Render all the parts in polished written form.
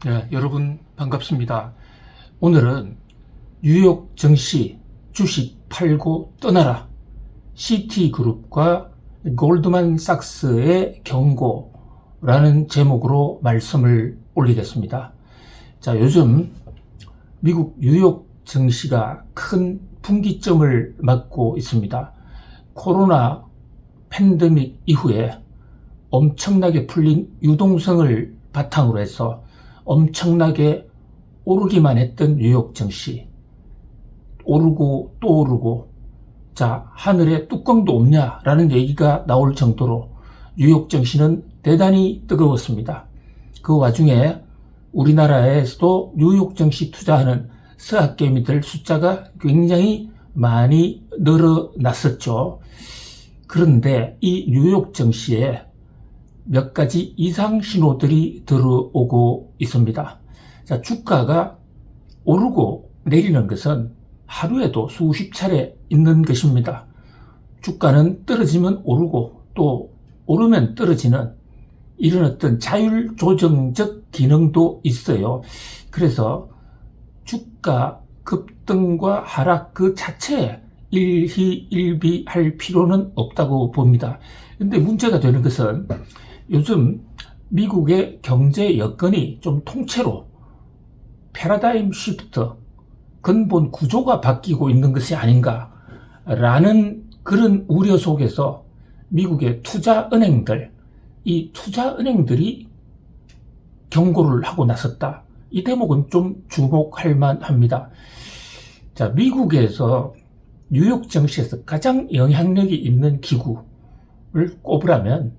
네, 여러분 반갑습니다. 오늘은 뉴욕 증시 주식 팔고 떠나라 시티그룹과 골드만삭스의 경고라는 제목으로 말씀을 올리겠습니다. 자, 요즘 미국 뉴욕 증시가 큰 분기점을 맞고 있습니다. 코로나 팬데믹 이후에 엄청나게 풀린 유동성을 바탕으로 해서 엄청나게 오르기만 했던 뉴욕 증시, 오르고 또 오르고, 자, 하늘에 뚜껑도 없냐라는 얘기가 나올 정도로 뉴욕 증시는 대단히 뜨거웠습니다. 그 와중에 우리나라에서도 뉴욕 증시 투자하는 스학개미들 숫자가 굉장히 많이 늘어났었죠. 그런데 이 뉴욕 증시에 몇 가지 이상 신호들이 들어오고 있습니다. 자, 주가가 오르고 내리는 것은 하루에도 수십 차례 있는 것입니다. 주가는 떨어지면 오르고 또 오르면 떨어지는 이런 어떤 자율 조정적 기능도 있어요. 그래서 주가 급등과 하락 그 자체에 일희일비할 필요는 없다고 봅니다. 근데 문제가 되는 것은 요즘 미국의 경제 여건이 좀 통째로 패러다임 시프트, 근본 구조가 바뀌고 있는 것이 아닌가라는 그런 우려 속에서 미국의 투자은행들, 이 투자은행들이 경고를 하고 나섰다. 이 대목은 좀 주목할 만합니다. 자, 미국에서 뉴욕 증시에서 가장 영향력이 있는 기구를 꼽으라면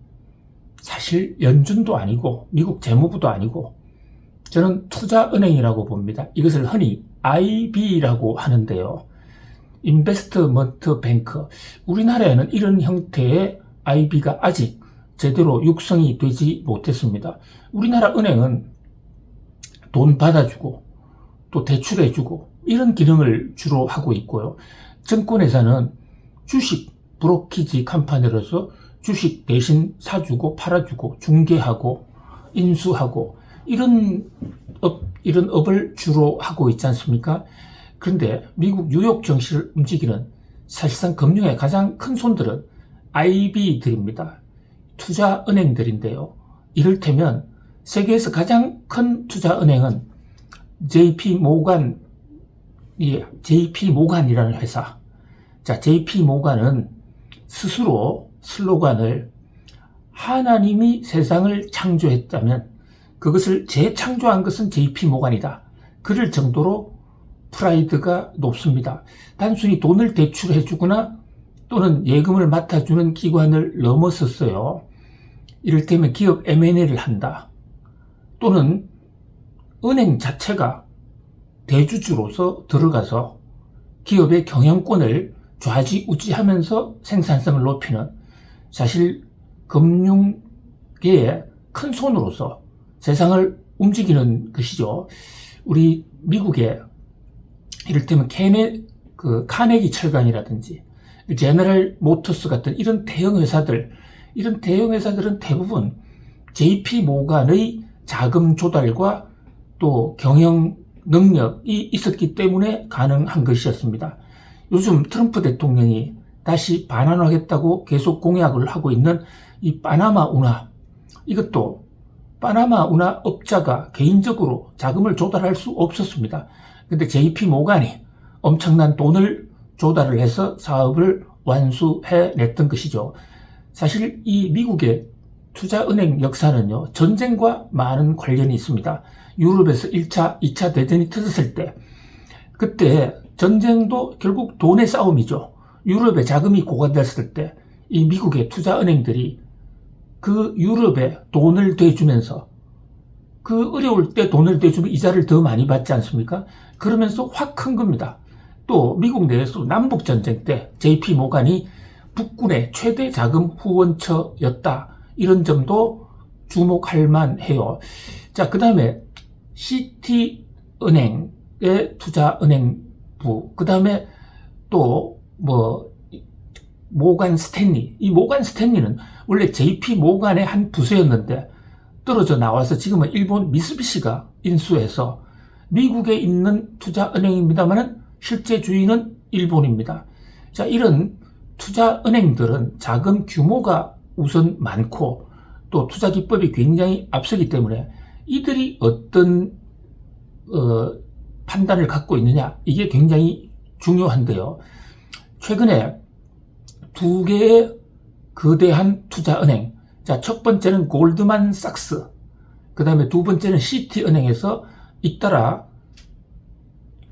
사실 연준도 아니고 미국 재무부도 아니고 저는 투자은행이라고 봅니다. 이것을 흔히 IB라고 하는데요. 인베스트먼트 뱅크. 우리나라에는 이런 형태의 IB가 아직 제대로 육성이 되지 못했습니다. 우리나라 은행은 돈 받아주고 또 대출해주고 이런 기능을 주로 하고 있고요. 증권회사는 주식 브로키지 컴퍼니로서 주식 대신 사주고 팔아주고 중개하고 인수하고 이런 업을 주로 하고 있지 않습니까? 그런데 미국 뉴욕 증시를 움직이는 사실상 금융의 가장 큰 손들은 IB들입니다. 투자은행들인데요. 이를테면 세계에서 가장 큰 투자은행은 JP모간이라는 회사. 자, JP모간은 스스로 슬로건을 하나님이 세상을 창조했다면 그것을 재창조한 것은 JP모간이다. 그럴 정도로 프라이드가 높습니다. 단순히 돈을 대출해주거나 또는 예금을 맡아주는 기관을 넘어섰어요. 이를테면 기업 M&A를 한다. 또는 은행 자체가 대주주로서 들어가서 기업의 경영권을 좌지우지하면서 생산성을 높이는 사실 금융계의 큰 손으로서 세상을 움직이는 것이죠. 우리 미국의 이를테면 카네기 철강이라든지 제너럴 모터스 같은 이런 대형 회사들은 대부분 JP 모간의 자금 조달과 또 경영 능력이 있었기 때문에 가능한 것이었습니다. 요즘 트럼프 대통령이 다시 반환하겠다고 계속 공약을 하고 있는 이 파나마 운하, 이것도 파나마 운하 업자가 개인적으로 자금을 조달할 수 없었습니다. 근데 JP 모간이 엄청난 돈을 조달을 해서 사업을 완수해냈던 것이죠. 사실 이 미국의 투자은행 역사는요, 전쟁과 많은 관련이 있습니다. 유럽에서 1차, 2차 대전이 터졌을 때, 그때 전쟁도 결국 돈의 싸움이죠. 유럽에 자금이 고갈됐을 때, 이 미국의 투자은행들이 그 유럽에 돈을 대주면서 그 어려울 때 돈을 대주면 이자를 더 많이 받지 않습니까? 그러면서 확 큰 겁니다. 또 미국 내에서 남북전쟁 때 JP 모간이 북군의 최대 자금 후원처였다. 이런 점도 주목할 만해요. 자, 그 다음에 시티은행의 투자은행부, 그 다음에 또 모간 스탠리. 이 모간 스탠리는 원래 JP 모간의 한 부서였는데 떨어져 나와서 지금은 일본 미쓰비시가 인수해서 미국에 있는 투자은행입니다만 실제 주인은 일본입니다. 자, 이런 투자은행들은 자금 규모가 우선 많고 또 투자 기법이 굉장히 앞서기 때문에 이들이 어떤 판단을 갖고 있느냐, 이게 굉장히 중요한데요. 최근에 두 개의 거대한 투자은행, 자, 첫 번째는 골드만삭스, 그 다음에 두 번째는 시티은행에서 잇따라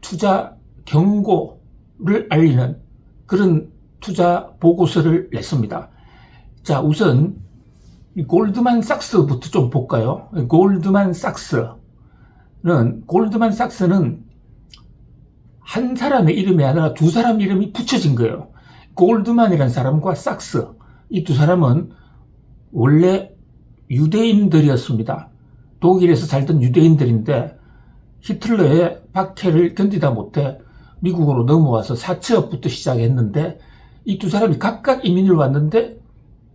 투자 경고를 알리는 그런 투자 보고서를 냈습니다. 자, 우선 골드만삭스부터 좀 볼까요? 골드만삭스는 한 사람의 이름이 아니라 두 사람 이름이 붙여진 거예요. 골드만이라는 사람과 삭스, 이 두 사람은 원래 유대인들이었습니다. 독일에서 살던 유대인들인데 히틀러의 박해를 견디다 못해 미국으로 넘어와서 사채업부터 시작했는데 이 두 사람이 각각 이민을 왔는데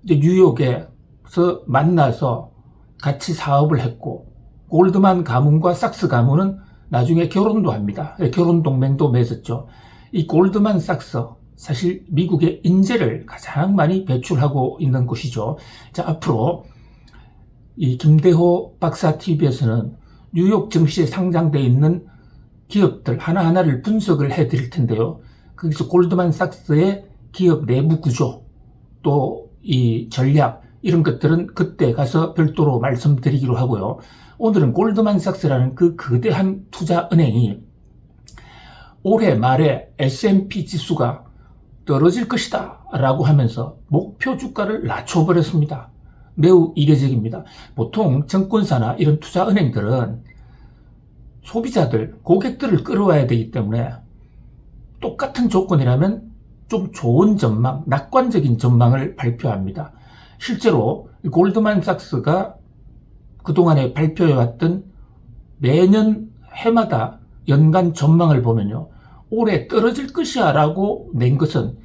이제 뉴욕에서 만나서 같이 사업을 했고, 골드만 가문과 삭스 가문은 나중에 결혼도 합니다. 결혼 동맹도 맺었죠. 이 골드만 삭스, 사실 미국의 인재를 가장 많이 배출하고 있는 곳이죠. 자, 앞으로 이 김대호 박사 TV에서는 뉴욕 증시에 상장되어 있는 기업들 하나하나를 분석을 해드릴 텐데요. 거기서 골드만삭스의 기업 내부 구조, 또 이 전략, 이런 것들은 그때 가서 별도로 말씀드리기로 하고요. 오늘은 골드만삭스라는 그 거대한 투자은행이 올해 말에 S&P 지수가 떨어질 것이다 라고 하면서 목표 주가를 낮춰버렸습니다. 매우 이례적입니다. 보통 증권사나 이런 투자은행들은 소비자들, 고객들을 끌어와야 되기 때문에 똑같은 조건이라면 좀 좋은 전망, 낙관적인 전망을 발표합니다. 실제로 골드만삭스가 그동안에 발표해왔던 매년 해마다 연간 전망을 보면요, 올해 떨어질 것이야 라고 낸 것은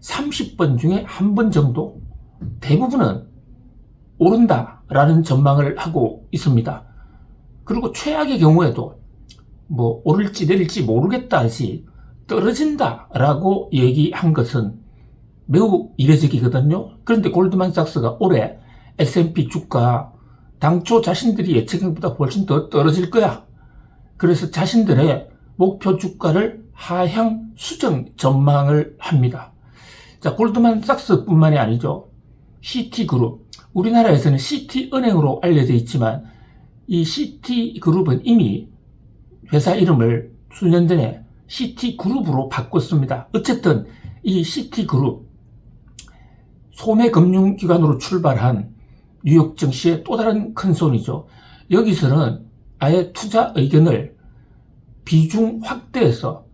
30번 중에 한 번 정도, 대부분은 오른다 라는 전망을 하고 있습니다. 그리고 최악의 경우에도 뭐 오를지 내릴지 모르겠다 하지 떨어진다 라고 얘기한 것은 매우 이례적이거든요. 그런데 골드만삭스가 올해 S&P 주가 당초 자신들이 예측한 것보다 훨씬 더 떨어질 거야, 그래서 자신들의 목표 주가를 하향 수정 전망을 합니다. 자, 골드만삭스 뿐만이 아니죠. 시티그룹, 우리나라에서는 시티은행으로 알려져 있지만 이 시티그룹은 이미 회사 이름을 수년 전에 시티그룹으로 바꿨습니다. 어쨌든 이 시티그룹, 소매금융기관으로 출발한 뉴욕 증시의 또 다른 큰 손이죠. 여기서는 아예 투자 의견을 비중 확대해서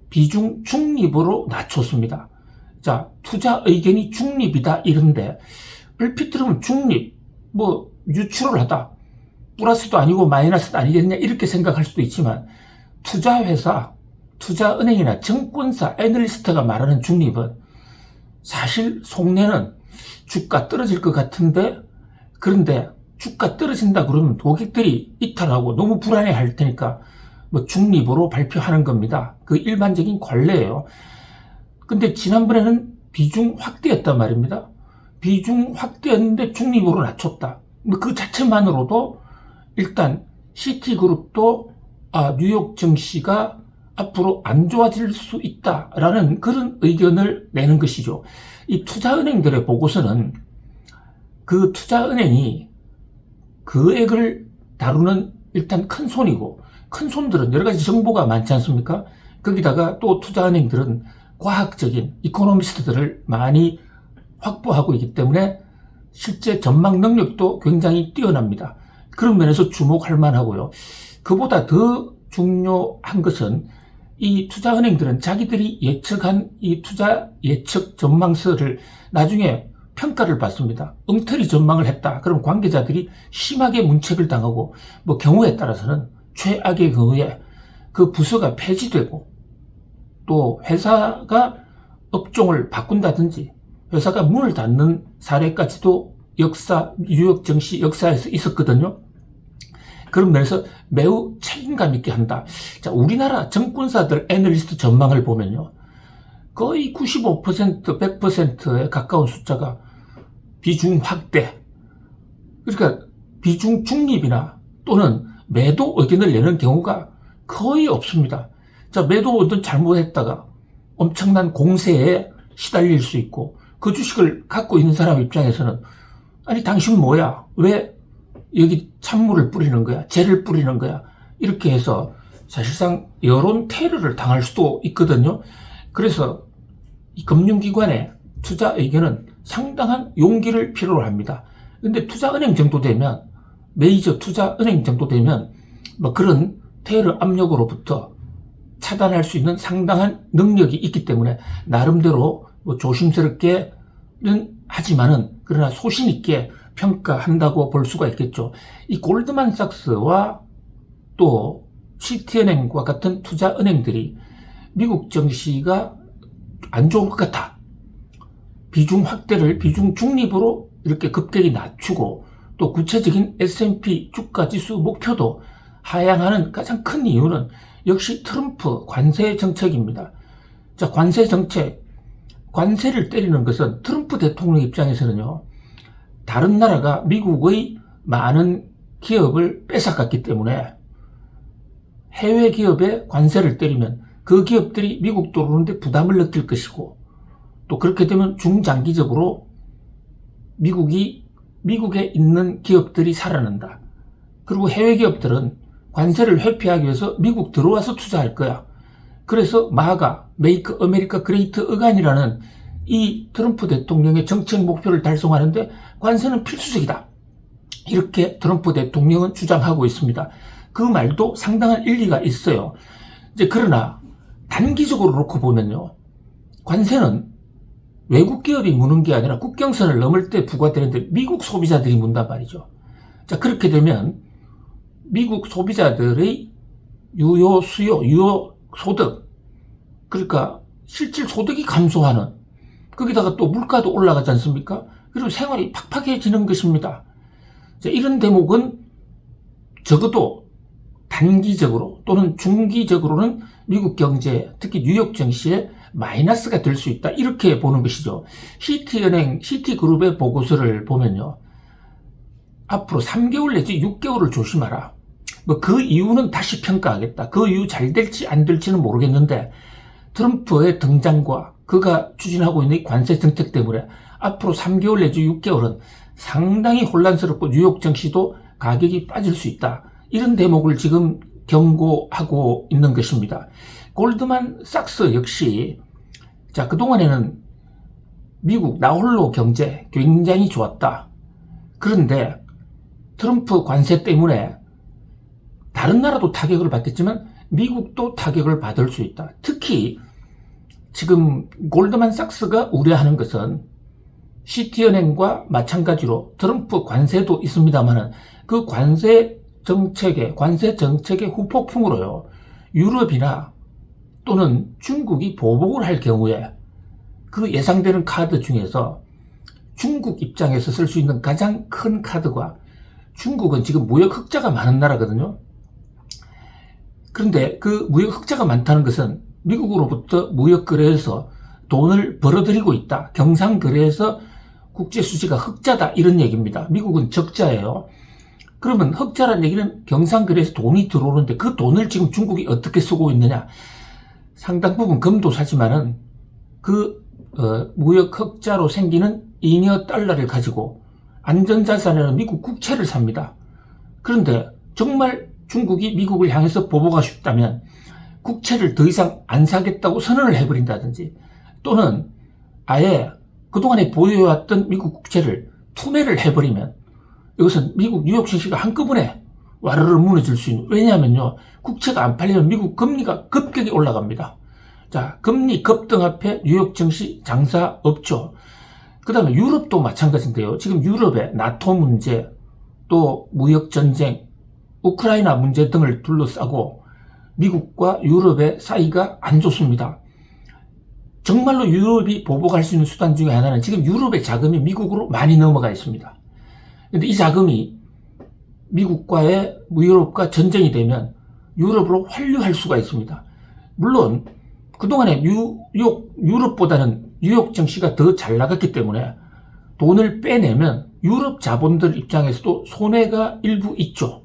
비중 중립으로 낮췄습니다. 자, 투자 의견이 중립이다 이런데 얼핏 들으면 중립, 뭐 뉴트럴을 하다, 플러스도 아니고 마이너스도 아니겠느냐 이렇게 생각할 수도 있지만, 투자회사, 투자은행이나 증권사, 애널리스트가 말하는 중립은 사실 속내는 주가 떨어질 것 같은데, 그런데 주가 떨어진다 그러면 고객들이 이탈하고 너무 불안해할 테니까 뭐 중립으로 발표하는 겁니다. 그 일반적인 관례예요. 근데 지난번에는 비중 확대였단 말입니다. 비중 확대였는데 중립으로 낮췄다. 그 자체만으로도 일단 시티그룹도 뉴욕 증시가 앞으로 안 좋아질 수 있다라는 그런 의견을 내는 것이죠. 이 투자은행들의 보고서는 그 투자은행이 금액을 다루는 일단 큰 손이고, 큰 손들은 여러 가지 정보가 많지 않습니까? 거기다가 또 투자은행들은 과학적인 이코노미스트들을 많이 확보하고 있기 때문에 실제 전망 능력도 굉장히 뛰어납니다. 그런 면에서 주목할 만하고요. 그보다 더 중요한 것은 이 투자은행들은 자기들이 예측한 이 투자 예측 전망서를 나중에 평가를 받습니다. 엉터리 전망을 했다, 그럼 관계자들이 심하게 문책을 당하고, 뭐 경우에 따라서는 최악의 경우에 그 부서가 폐지되고, 또 회사가 업종을 바꾼다든지 회사가 문을 닫는 사례까지도 역사, 뉴욕 증시 역사에서 있었거든요. 그런 면에서 매우 책임감 있게 한다. 자, 우리나라 정권사들 애널리스트 전망을 보면요. 거의 95%, 100%에 가까운 숫자가 비중 확대. 그러니까 비중 중립이나 또는 매도 의견을 내는 경우가 거의 없습니다. 자, 매도 의견 잘못했다가 엄청난 공세에 시달릴 수 있고 그 주식을 갖고 있는 사람 입장에서는 아니 당신 뭐야? 왜 여기 찬물을 뿌리는 거야? 재를 뿌리는 거야? 이렇게 해서 사실상 여론 테러를 당할 수도 있거든요. 그래서 이 금융기관의 투자 의견은 상당한 용기를 필요로 합니다. 근데 투자은행 정도 되면, 메이저 투자은행 정도 되면 뭐 그런 테러 압력으로부터 차단할 수 있는 상당한 능력이 있기 때문에 나름대로 뭐 조심스럽게는 하지만은 그러나 소신 있게 평가한다고 볼 수가 있겠죠. 이 골드만삭스와 또 시티은행과 같은 투자은행들이 미국 증시가 안 좋을 것 같아. 비중 확대를 비중 중립으로 이렇게 급격히 낮추고 또 구체적인 S&P 주가지수 목표도 하향하는 가장 큰 이유는 역시 트럼프 관세 정책입니다. 자, 관세 정책. 관세를 때리는 것은 트럼프 대통령 입장에서는요. 다른 나라가 미국의 많은 기업을 뺏어갔기 때문에 해외 기업에 관세를 때리면 그 기업들이 미국 들어오는데 부담을 느낄 것이고 또 그렇게 되면 중장기적으로 미국에 있는 기업들이 살아난다. 그리고 해외 기업들은 관세를 회피하기 위해서 미국 들어와서 투자할 거야. 그래서 마가, 메이크 아메리카 그레이트 어간이라는 이 트럼프 대통령의 정책 목표를 달성하는데 관세는 필수적이다. 이렇게 트럼프 대통령은 주장하고 있습니다. 그 말도 상당한 일리가 있어요. 이제 그러나 단기적으로 놓고 보면요. 관세는 외국 기업이 무는 게 아니라 국경선을 넘을 때 부과되는데 미국 소비자들이 문단 말이죠. 자, 그렇게 되면 미국 소비자들의 유효 수요, 유효 소득, 그러니까 실질 소득이 감소하는, 거기다가 또 물가도 올라가지 않습니까? 그리고 생활이 팍팍해지는 것입니다. 자, 이런 대목은 적어도 단기적으로 또는 중기적으로는 미국 경제, 특히 뉴욕 증시에 마이너스가 될 수 있다. 이렇게 보는 것이죠. 시티은행, 시티그룹의 보고서를 보면요. 앞으로 3개월 내지 6개월을 조심하라. 뭐 그 이유는 다시 평가하겠다. 그 이유 잘 될지 안 될지는 모르겠는데 트럼프의 등장과 그가 추진하고 있는 관세 정책 때문에 앞으로 3개월 내지 6개월은 상당히 혼란스럽고 뉴욕 증시도 가격이 빠질 수 있다. 이런 대목을 지금 경고하고 있는 것입니다. 골드만삭스 역시 자, 그동안에는 미국 나홀로 경제 굉장히 좋았다. 그런데 트럼프 관세 때문에 다른 나라도 타격을 받겠지만 미국도 타격을 받을 수 있다. 특히 지금 골드만삭스가 우려하는 것은 시티은행과 마찬가지로 트럼프 관세도 있습니다만 그 관세 정책의 후폭풍으로요. 유럽이나 또는 중국이 보복을 할 경우에 그 예상되는 카드 중에서 중국 입장에서 쓸 수 있는 가장 큰 카드가 중국은 지금 무역 흑자가 많은 나라거든요. 그런데 그 무역 흑자가 많다는 것은 미국으로부터 무역 거래에서 돈을 벌어들이고 있다. 경상 거래에서 국제 수지가 흑자다. 이런 얘기입니다. 미국은 적자예요. 그러면 흑자라는 얘기는 경상 거래에서 돈이 들어오는데 그 돈을 지금 중국이 어떻게 쓰고 있느냐. 상당 부분 금도 사지만은 그 무역 흑자로 생기는 잉여 달러를 가지고 안전자산이라는 미국 국채를 삽니다. 그런데 정말 중국이 미국을 향해서 보복하고 싶다면 국채를 더 이상 안 사겠다고 선언을 해버린다든지 또는 아예 그동안에 보유해왔던 미국 국채를 투매를 해버리면 이것은 미국 뉴욕 증시가 한꺼번에 와르르 무너질 수 있는, 왜냐하면요, 국채가 안 팔리면 미국 금리가 급격히 올라갑니다. 자, 금리 급등 앞에 뉴욕 증시 장사 없죠. 그 다음에 유럽도 마찬가지인데요. 지금 유럽의 나토 문제, 또 무역 전쟁, 우크라이나 문제 등을 둘러싸고 미국과 유럽의 사이가 안 좋습니다. 정말로 유럽이 보복할 수 있는 수단 중에 하나는 지금 유럽의 자금이 미국으로 많이 넘어가 있습니다. 근데 이 자금이 미국과의 유럽과 전쟁이 되면 유럽으로 환류할 수가 있습니다. 물론 그동안에 유럽보다는 뉴욕 증시가 더 잘 나갔기 때문에 돈을 빼내면 유럽 자본들 입장에서도 손해가 일부 있죠.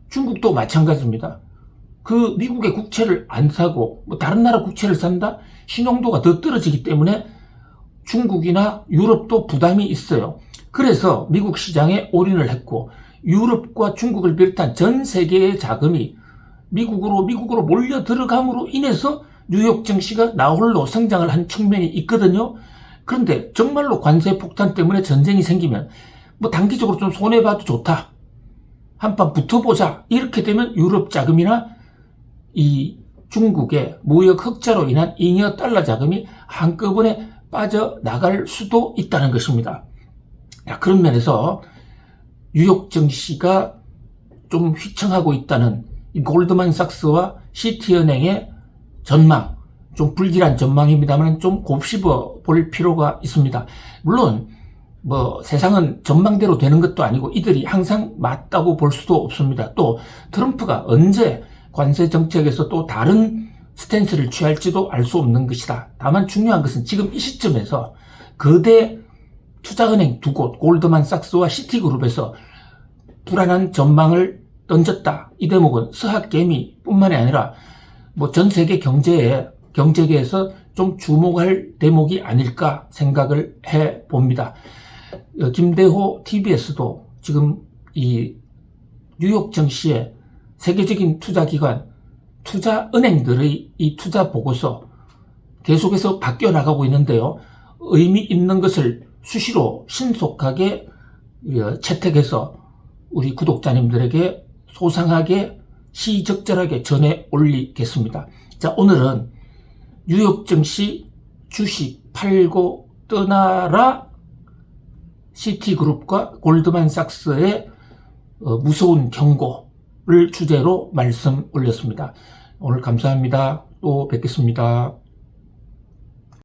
중국도 마찬가지입니다. 그 미국의 국채를 안 사고 다른 나라 국채를 산다? 신용도가 더 떨어지기 때문에 중국이나 유럽도 부담이 있어요. 그래서 미국 시장에 올인을 했고 유럽과 중국을 비롯한 전 세계의 자금이 미국으로 몰려 들어감으로 인해서 뉴욕 증시가 나홀로 성장을 한 측면이 있거든요. 그런데 정말로 관세 폭탄 때문에 전쟁이 생기면 단기적으로 좀 손해봐도 좋다. 한판 붙어보자. 이렇게 되면 유럽 자금이나 이 중국의 무역 흑자로 인한 잉여 달러 자금이 한꺼번에 빠져나갈 수도 있다는 것입니다. 그런 면에서 뉴욕 증시가 좀 휘청하고 있다는 이 골드만삭스와 시티은행의 전망, 좀 불길한 전망입니다만 좀 곱씹어 볼 필요가 있습니다. 물론 세상은 전망대로 되는 것도 아니고 이들이 항상 맞다고 볼 수도 없습니다. 또 트럼프가 언제 관세 정책에서 또 다른 스탠스를 취할지도 알 수 없는 것이다. 다만 중요한 것은 지금 이 시점에서 거대 투자은행 두 곳, 골드만삭스와 시티그룹에서 불안한 전망을 던졌다. 이 대목은 스핫개미 뿐만이 아니라 전 세계 경제계에서 좀 주목할 대목이 아닐까 생각을 해 봅니다. 김대호 TBS도 지금 이 뉴욕 증시에 세계적인 투자기관, 투자은행들의 이 투자 보고서 계속해서 바뀌어 나가고 있는데요. 의미 있는 것을 수시로 신속하게 채택해서 우리 구독자님들에게 소상하게 시적절하게 전해 올리겠습니다. 자, 오늘은 뉴욕 증시 주식 팔고 떠나라 시티그룹과 골드만삭스의 무서운 경고를 주제로 말씀 올렸습니다. 오늘 감사합니다. 또 뵙겠습니다.